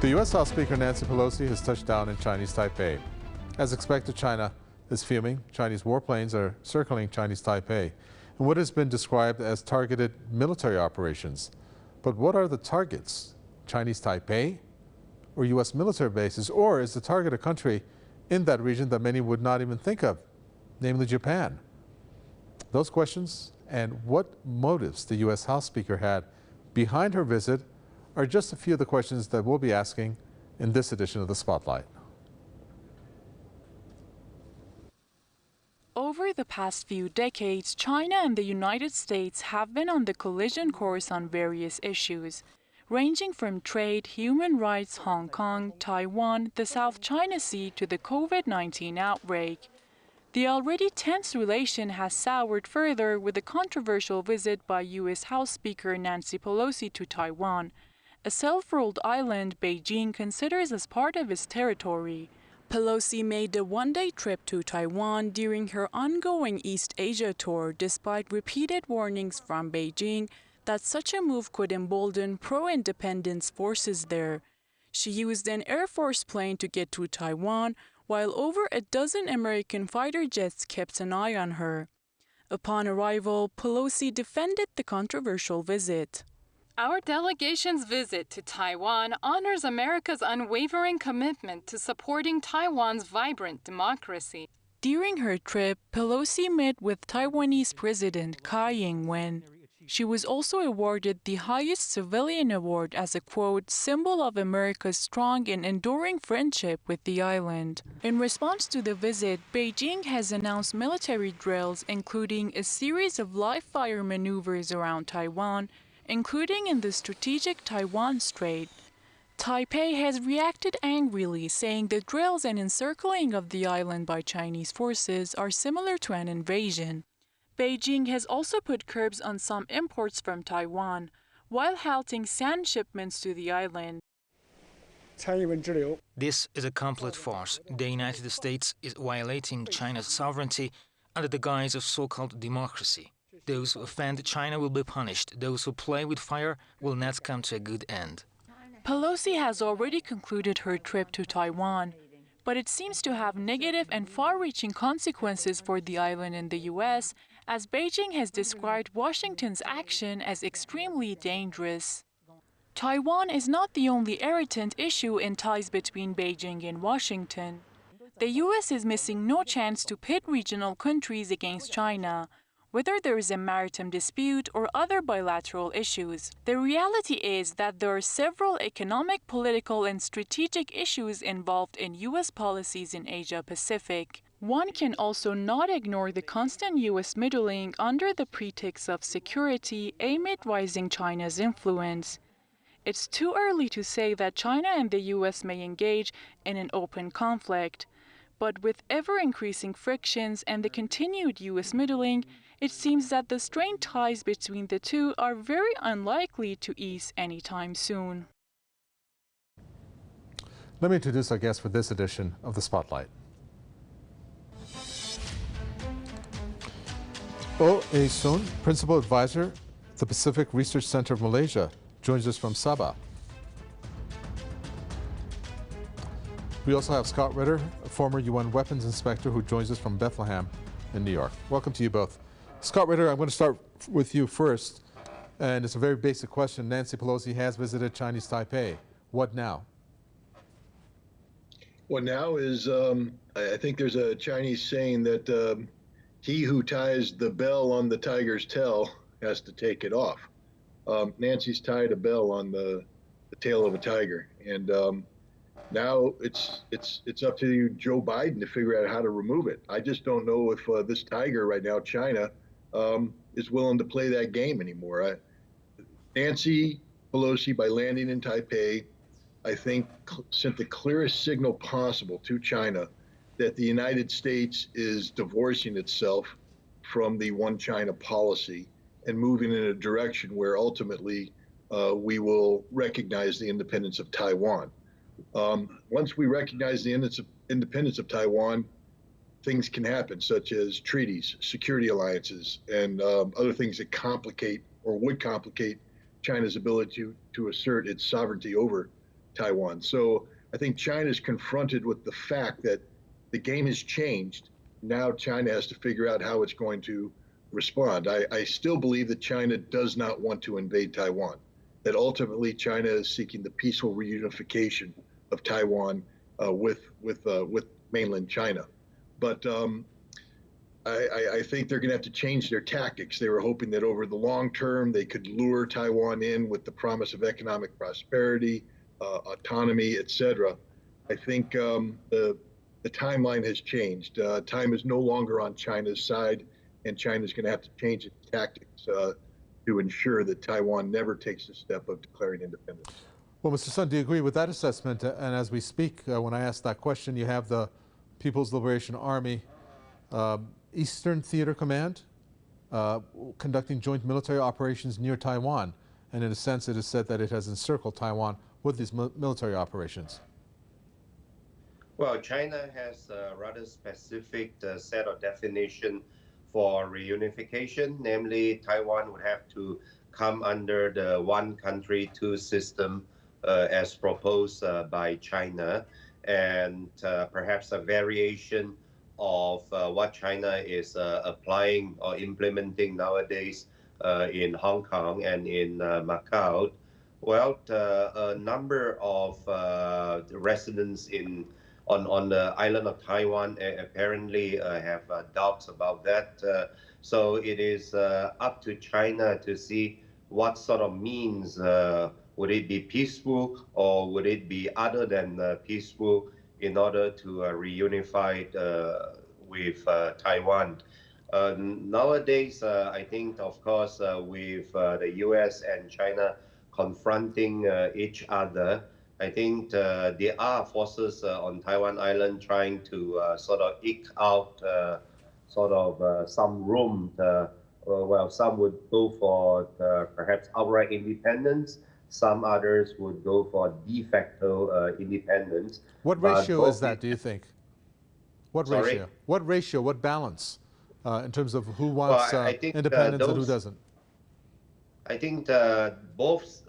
The U.S. House Speaker Nancy Pelosi has touched down in Chinese Taipei. As expected, China is fuming. Chinese warplanes are circling Chinese Taipei in what has been described as targeted military operations. But what are the targets? Chinese Taipei or U.S. military bases? Or is the target a country in that region that many would not even think of, namely Japan? Those questions and what motives the U.S. House Speaker had behind her visit are just a few of the questions that we'll be asking in this edition of the Spotlight. Over the past few decades, China and the United States have been on the collision course on various issues, ranging from trade, human rights, Hong Kong, Taiwan, the South China Sea to the COVID-19 outbreak. The already tense relation has soured further with the controversial visit by U.S. House Speaker Nancy Pelosi to Taiwan, a self-ruled island Beijing considers as part of its territory. Pelosi made a one-day trip to Taiwan during her ongoing East Asia tour despite repeated warnings from Beijing that such a move could embolden pro-independence forces there. She used an Air Force plane to get to Taiwan, while over a dozen American fighter jets kept an eye on her. Upon arrival, Pelosi defended the controversial visit. Our delegation's visit to Taiwan honors America's unwavering commitment to supporting Taiwan's vibrant democracy. During her trip, Pelosi met with Taiwanese President Tsai Ing-wen. She was also awarded the highest civilian award as a, quote, symbol of America's strong and enduring friendship with the island. In response to the visit, Beijing has announced military drills, including a series of live-fire maneuvers around Taiwan, including in the strategic Taiwan Strait. Taipei has reacted angrily, saying the drills and encircling of the island by Chinese forces are similar to an invasion. Beijing has also put curbs on some imports from Taiwan, while halting sand shipments to the island. This is a complete farce. The United States is violating China's sovereignty under the guise of so-called democracy. Those who offend China will be punished. Those who play with fire will not come to a good end. Pelosi has already concluded her trip to Taiwan, but it seems to have negative and far-reaching consequences for the island and the U.S., as Beijing has described Washington's action as extremely dangerous. Taiwan is not the only irritant issue in ties between Beijing and Washington. The U.S. is missing no chance to pit regional countries against China, whether there is a maritime dispute or other bilateral issues. The reality is that there are several economic, political, and strategic issues involved in U.S. policies in Asia-Pacific. One can also not ignore the constant U.S. meddling under the pretext of security amid rising China's influence. It's too early to say that China and the U.S. may engage in an open conflict, but with ever-increasing frictions and the continued U.S. meddling, it seems that the strained ties between the two are very unlikely to ease anytime soon. Let me introduce our guest for this edition of the Spotlight. Oh A-Sun, Principal Advisor at the Pacific Research Center of Malaysia, joins us from Sabah. We also have Scott Ritter, a former UN weapons inspector who joins us from Bethlehem in New York. Welcome to you both. Scott Ritter, I'm going to start with you first, and it's a very basic question. Nancy Pelosi has visited Chinese Taipei. What now? What now is, I think there's a Chinese saying that he who ties the bell on the tiger's tail has to take it off. Nancy's tied a bell on the tail of a tiger, and now it's up to Joe Biden to figure out how to remove it. I just don't know if this tiger right now, China, is willing to play that game anymore. Nancy Pelosi, by landing in Taipei, I think sent the clearest signal possible to China that the United States is divorcing itself from the one China policy and moving in a direction where ultimately we will recognize the independence of Taiwan. Once we recognize the independence of Taiwan, things can happen, such as treaties, security alliances, and other things that complicate or would complicate China's ability to assert its sovereignty over Taiwan. So I think China is confronted with the fact that the game has changed. Now China has to figure out how it's going to respond. I still believe that China does not want to invade Taiwan, that ultimately China is seeking the peaceful reunification of Taiwan with mainland China. But I think they're going to have to change their tactics. They were hoping that over the long term, they could lure Taiwan in with the promise of economic prosperity, autonomy, etc. I think the timeline has changed. Time is no longer on China's side, and China's going to have to change its tactics to ensure that Taiwan never takes the step of declaring independence. Well, Mr. Sun, do you agree with that assessment? And as we speak, when I ask that question, you have the People's Liberation Army Eastern Theater Command conducting joint military operations near Taiwan. And in a sense, it is said that it has encircled Taiwan with these military operations. Well, China has a rather specific set of definition for reunification. Namely, Taiwan would have to come under the one country, two system as proposed by China, and perhaps a variation of what China is applying or implementing nowadays in Hong Kong and in Macau. Well, a number of residents on the island of Taiwan apparently have doubts about that. So it is up to China to see what sort of means, would it be peaceful or would it be other than peaceful in order to reunify with Taiwan. Nowadays, I think, of course, with the US and China confronting each other, I think there are forces on Taiwan Island trying to sort of eke out some room. Well, some would go for perhaps outright independence. Some others would go for de facto independence. What ratio is that, do you think? What Sorry? ratio? What ratio? What balance in terms of who wants independence and who doesn't? I think both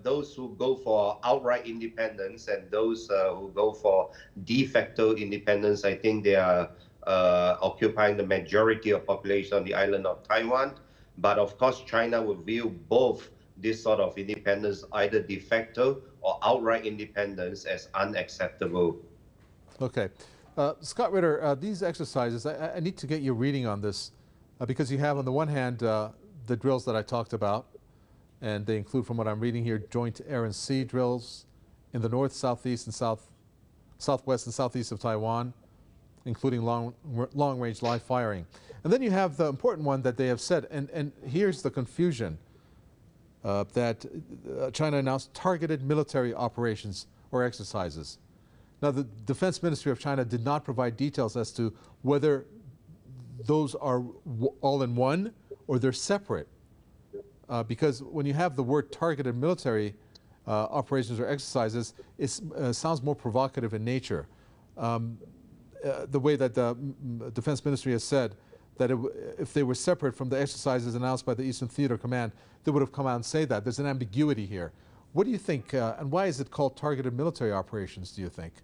those who go for outright independence and those who go for de facto independence, I think they are occupying the majority of population on the island of Taiwan. But of course, China will view both this sort of independence, either de facto or outright independence, as unacceptable. Okay. Scott Ritter, these exercises, I need to get your reading on this because you have on the one hand the drills that I talked about, and they include, from what I'm reading here, joint air and sea drills in the north, southeast, and southwest and southeast of Taiwan, including long-range live firing. And then you have the important one that they have said, and here's the confusion, that China announced targeted military operations or exercises. Now, the Defense Ministry of China did not provide details as to whether those are all in one or they're separate. Because when you have the word targeted military operations or exercises, it sounds more provocative in nature. The way that the Defense Ministry has said that if they were separate from the exercises announced by the Eastern Theater Command, they would have come out and say that. There's an ambiguity here. What do you think, and why is it called targeted military operations, do you think?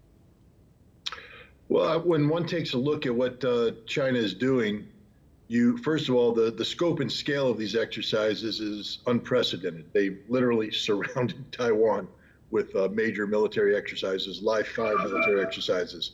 Well, when one takes a look at what China is doing, first of all, the scope and scale of these exercises is unprecedented. They literally surrounded Taiwan with major military exercises, live fire military exercises.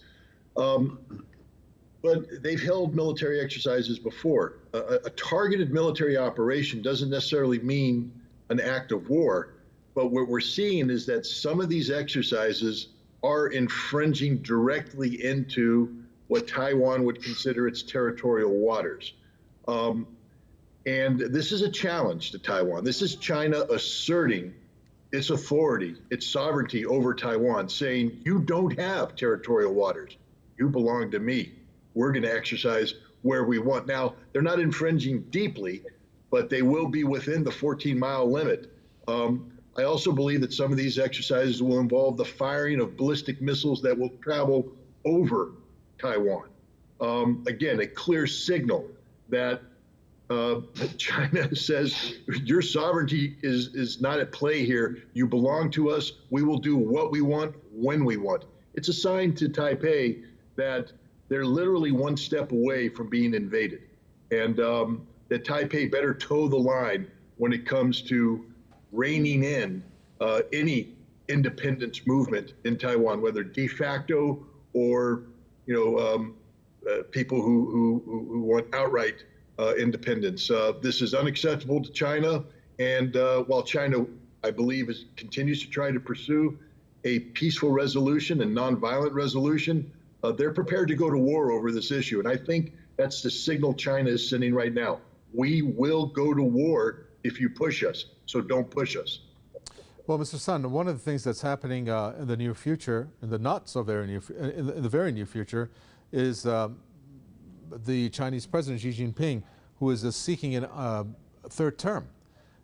But they've held military exercises before. A targeted military operation doesn't necessarily mean an act of war, but what we're seeing is that some of these exercises are infringing directly into what Taiwan would consider its territorial waters. And this is a challenge to Taiwan. This is China asserting its authority, its sovereignty over Taiwan, saying, you don't have territorial waters. You belong to me. We're going to exercise where we want. Now, they're not infringing deeply, but they will be within the 14-mile limit. I also believe that some of these exercises will involve the firing of ballistic missiles that will travel over Taiwan. Again, a clear signal that China says your sovereignty is not at play here. You belong to us. We will do what we want when we want. It's a sign to Taipei that they're literally one step away from being invaded, and that Taipei better toe the line when it comes to reining in any independence movement in Taiwan, whether de facto or people who want outright independence. This is unacceptable to China, and while China, I believe, continues to try to pursue a peaceful resolution and nonviolent resolution, they're prepared to go to war over this issue. And I think that's the signal China is sending right now. We will go to war if you push us, so don't push us. Well, Mr. Sun, one of the things that's happening in the near future, in the not so very near, in the very near future, is the Chinese President Xi Jinping, who is seeking a third term.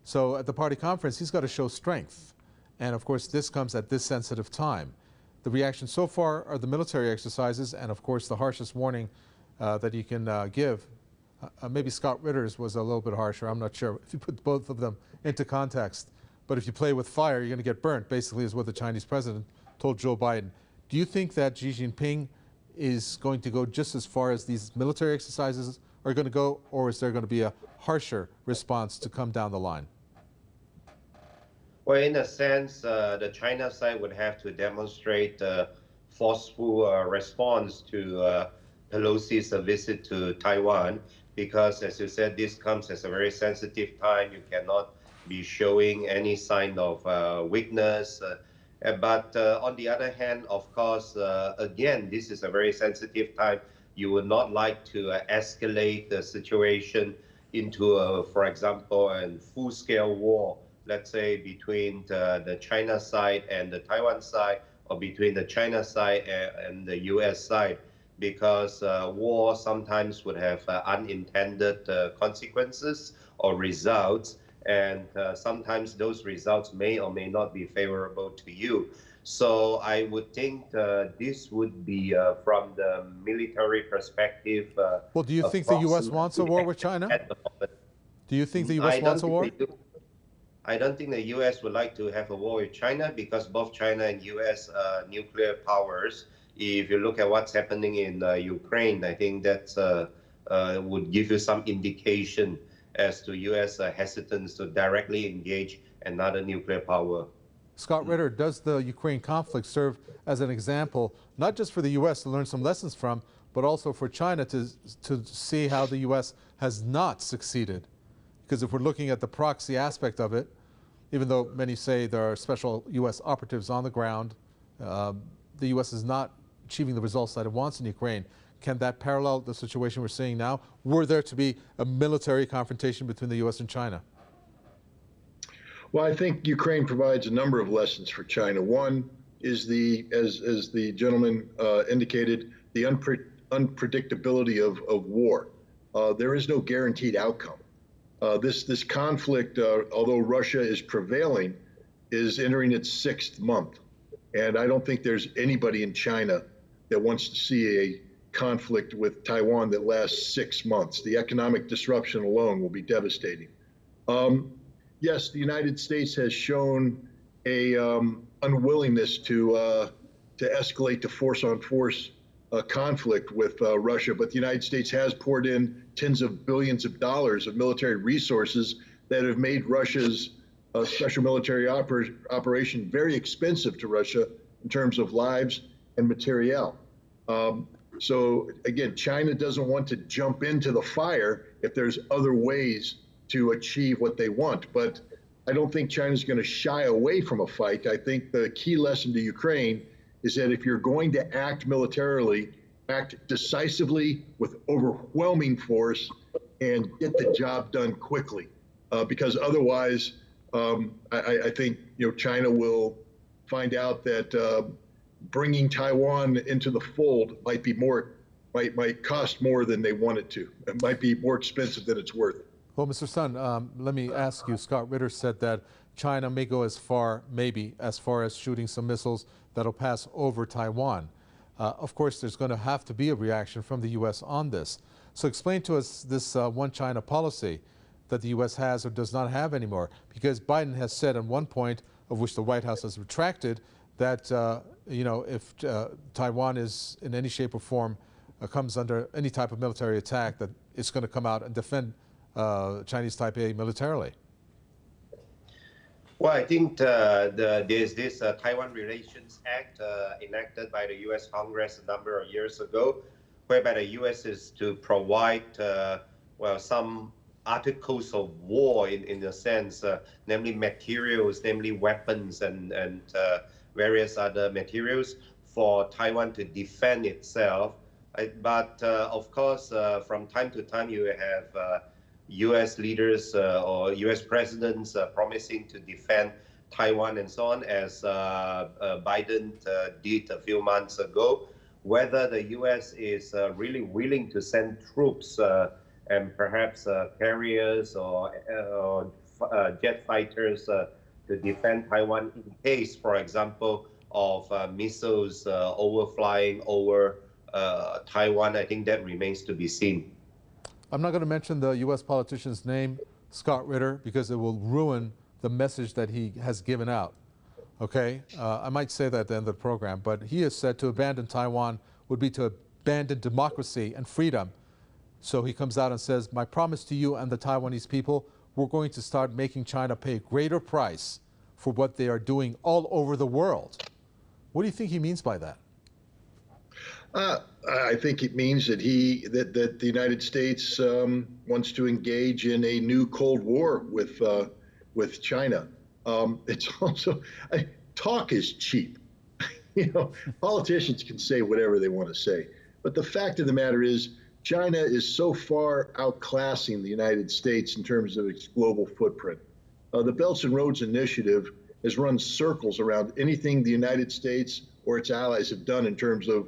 So at the party conference, he's got to show strength. And of course, this comes at this sensitive time. The reaction so far are the military exercises, and of course, the harshest warning that you can give. Maybe Scott Ritter's was a little bit harsher. I'm not sure if you put both of them into context. But if you play with fire, you're going to get burnt, basically, is what the Chinese president told Joe Biden. Do you think that Xi Jinping is going to go just as far as these military exercises are going to go, or is there going to be a harsher response to come down the line? Well, in a sense, the China side would have to demonstrate a forceful response to Pelosi's visit to Taiwan, because, as you said, this comes at a very sensitive time. You cannot be showing any sign of weakness. But on the other hand, of course, again, this is a very sensitive time. You would not like to escalate the situation into, for example, a full-scale war, let's say, between the China side and the Taiwan side, or between the China side and the US side, because war sometimes would have unintended consequences or results. And sometimes those results may or may not be favorable to you. So I would think this would be, from the military perspective. Well, do you think the U.S. wants a war with China? Do you think the U.S. wants a war? I don't think the U.S. would like to have a war with China, because both China and U.S. are nuclear powers. If you look at what's happening in Ukraine, I think that would give you some indication as to U.S. hesitance to directly engage another nuclear power. Scott Ritter, does the Ukraine conflict serve as an example, not just for the U.S. to learn some lessons from, but also for China to see how the U.S. has not succeeded? Because if we're looking at the proxy aspect of it, even though many say there are special U.S. operatives on the ground, the U.S. is not achieving the results that it wants in Ukraine. Can that parallel the situation we're seeing now, were there to be a military confrontation between the U.S. and China? Well, I think Ukraine provides a number of lessons for China. One is as the gentleman indicated, the unpredictability of war. There is no guaranteed outcome. This conflict, although Russia is prevailing, is entering its 6th month. And I don't think there's anybody in China that wants to see a conflict with Taiwan that lasts 6 months. The economic disruption alone will be devastating. Yes, the United States has shown a unwillingness to escalate to force-on-force conflict with Russia, but the United States has poured in tens of billions of dollars of military resources that have made Russia's special military operation very expensive to Russia in terms of lives and materiel. So again, China doesn't want to jump into the fire if there's other ways to achieve what they want. But I don't think China's going to shy away from a fight. I think the key lesson to Ukraine is that if you're going to act militarily, act decisively with overwhelming force and get the job done quickly. Because otherwise, I think China will find out that bringing Taiwan into the fold might cost more than they want it to. It might be more expensive than it's worth. Well, Mr. Sun, let me ask you, Scott Ritter said that China may go as far, maybe, as far as shooting some missiles that'll pass over Taiwan. of course, there's going to have to be a reaction from the U.S. on this. So explain to us this one China policy that the U.S. has or does not have anymore, because Biden has said at one point, of which the White House has retracted, that if Taiwan is in any shape or form comes under any type of military attack, that it's going to come out and defend Chinese Taipei militarily. Well, I think there's this Taiwan Relations Act enacted by the U.S. Congress a number of years ago, whereby the U.S. is to provide, some articles of war in a sense, namely materials, namely weapons and various other materials for Taiwan to defend itself. But of course, from time to time, you have U.S. leaders or U.S. presidents promising to defend Taiwan and so on, as Biden did a few months ago. Whether the U.S. is really willing to send troops and perhaps carriers or jet fighters to defend Taiwan in case, for example, of missiles overflying over Taiwan, I think that remains to be seen. I'm not going to mention the U.S. politician's name, Scott Ritter, because it will ruin the message that he has given out. Okay? I might say that at the end of the program, but he has said to abandon Taiwan would be to abandon democracy and freedom. So he comes out and says, my promise to you and the Taiwanese people, we're going to start making China pay a greater price for what they are doing all over the world. What do you think he means by that? I think it means that the United States wants to engage in a new Cold War with China. It's also talk is cheap. Politicians can say whatever they want to say, but the fact of the matter is, China is so far outclassing the United States in terms of its global footprint. The Belts and Roads Initiative has run circles around anything the United States or its allies have done in terms of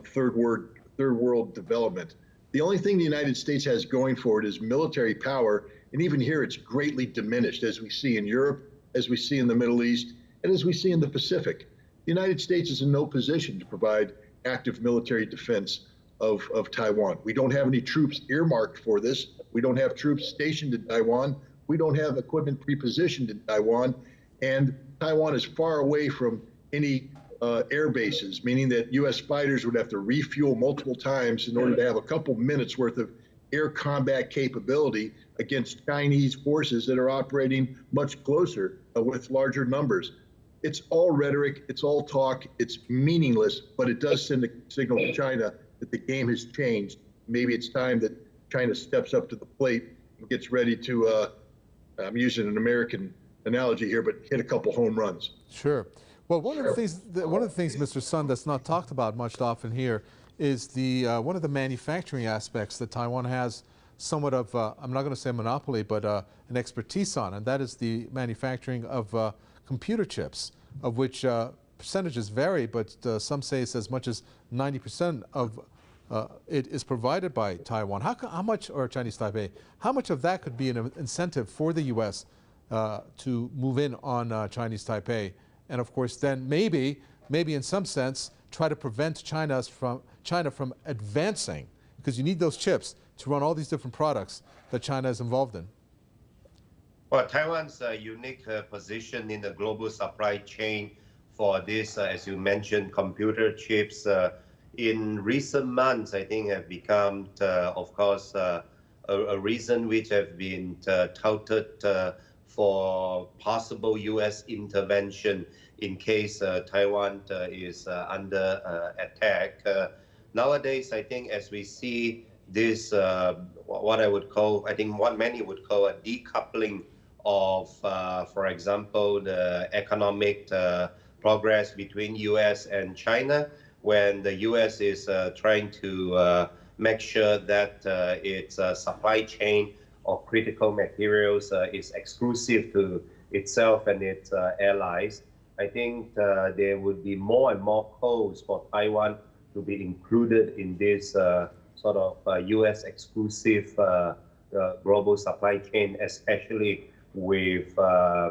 third world development. The only thing the United States has going for it is military power, and even here it's greatly diminished, as we see in Europe, as we see in the Middle East, and as we see in the Pacific. The United States is in no position to provide active military defense of Taiwan. We don't have any troops earmarked for this. We don't have troops stationed in Taiwan. We don't have equipment prepositioned in Taiwan. And Taiwan is far away from any air bases, meaning that U.S. fighters would have to refuel multiple times in order to have a couple minutes worth of air combat capability against Chinese forces that are operating much closer with larger numbers. It's all rhetoric, it's all talk, it's meaningless, but it does send a signal to China that the game has changed. Maybe it's time that China steps up to the plate and gets ready to, I'm using an American analogy here, but hit a couple home runs. Sure. Well, one of the things, Mr. Sun, that's not talked about much often here is one of the manufacturing aspects that Taiwan has somewhat of, I'm not going to say monopoly, but an expertise on, and that is the manufacturing of computer chips, of which percentages vary, but some say it's as much as 90% of it is provided by Taiwan. How much, or Chinese Taipei, how much of that could be an incentive for the U.S. To move in on Chinese Taipei? And of course, then maybe in some sense, try to prevent China from advancing, because you need those chips to run all these different products that China is involved in. Well, Taiwan's unique position in the global supply chain for this, as you mentioned, computer chips, in recent months, I think have become, of course, a reason which have been touted for possible U.S. intervention in case Taiwan is under attack. Nowadays, I think as we see this, what I would call, I think what many would call a decoupling of, for example, the economic progress between U.S. and China, when the U.S. is trying to make sure that its supply chain of critical materials is exclusive to itself and its allies. I think there would be more and more calls for Taiwan to be included in this sort of U.S. exclusive global supply chain, especially with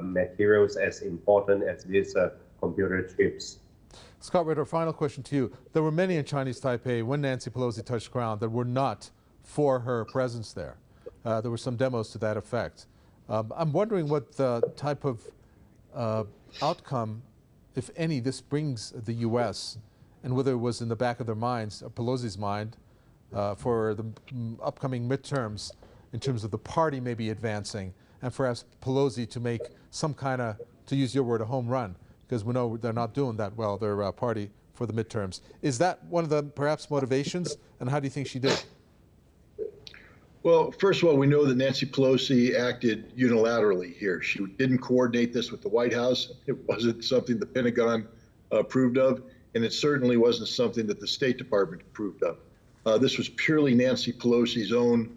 materials as important as these computer chips. Scott Ritter, final question to you. There were many in Chinese Taipei when Nancy Pelosi touched ground that were not for her presence there. There were some demos to that effect. I'm wondering what type of outcome, if any, this brings the U.S., and whether it was in the back of their minds, Pelosi's mind, for the upcoming midterms in terms of the party maybe advancing, and perhaps Pelosi to make some kind of, to use your word, a home run, because we know they're not doing that well, their party, for the midterms. Is that one of the perhaps motivations, and how do you think she did? Well, first of all, we know that Nancy Pelosi acted unilaterally here. She didn't coordinate this with the White House. It wasn't something the Pentagon approved of, and it certainly wasn't something that the State Department approved of. This was purely Nancy Pelosi's own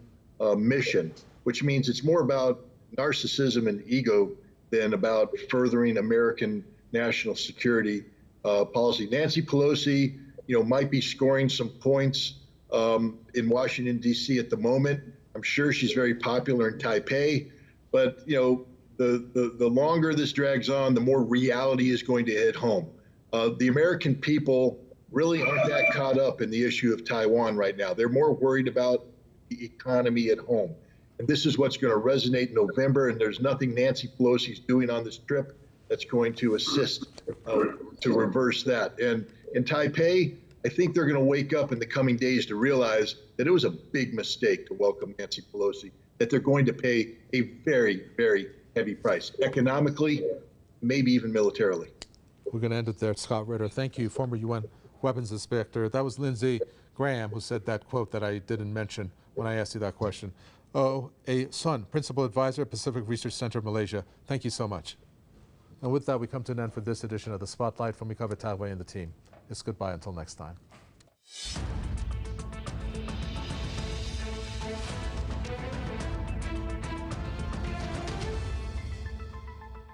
mission, which means it's more about narcissism and ego than about furthering American national security policy. Nancy Pelosi, might be scoring some points in Washington, D.C. at the moment. I'm sure she's very popular in Taipei, but the longer this drags on, the more reality is going to hit home. The American people really aren't that caught up in the issue of Taiwan right now. They're more worried about the economy at home. And this is what's going to resonate in November, and there's nothing Nancy Pelosi's doing on this trip that's going to assist to reverse that. And in Taipei, I think they're going to wake up in the coming days to realize that it was a big mistake to welcome Nancy Pelosi, that they're going to pay a very, very heavy price, economically, maybe even militarily. We're going to end it there. Scott Ritter, thank you, former UN weapons inspector. That was Lindsey Graham who said that quote that I didn't mention when I asked you that question. Oh, Sun, Principal Advisor at Pacific Research Center, Malaysia. Thank you so much. And with that, we come to an end for this edition of The Spotlight. From me, cover Taiwan and the team. It's goodbye until next time.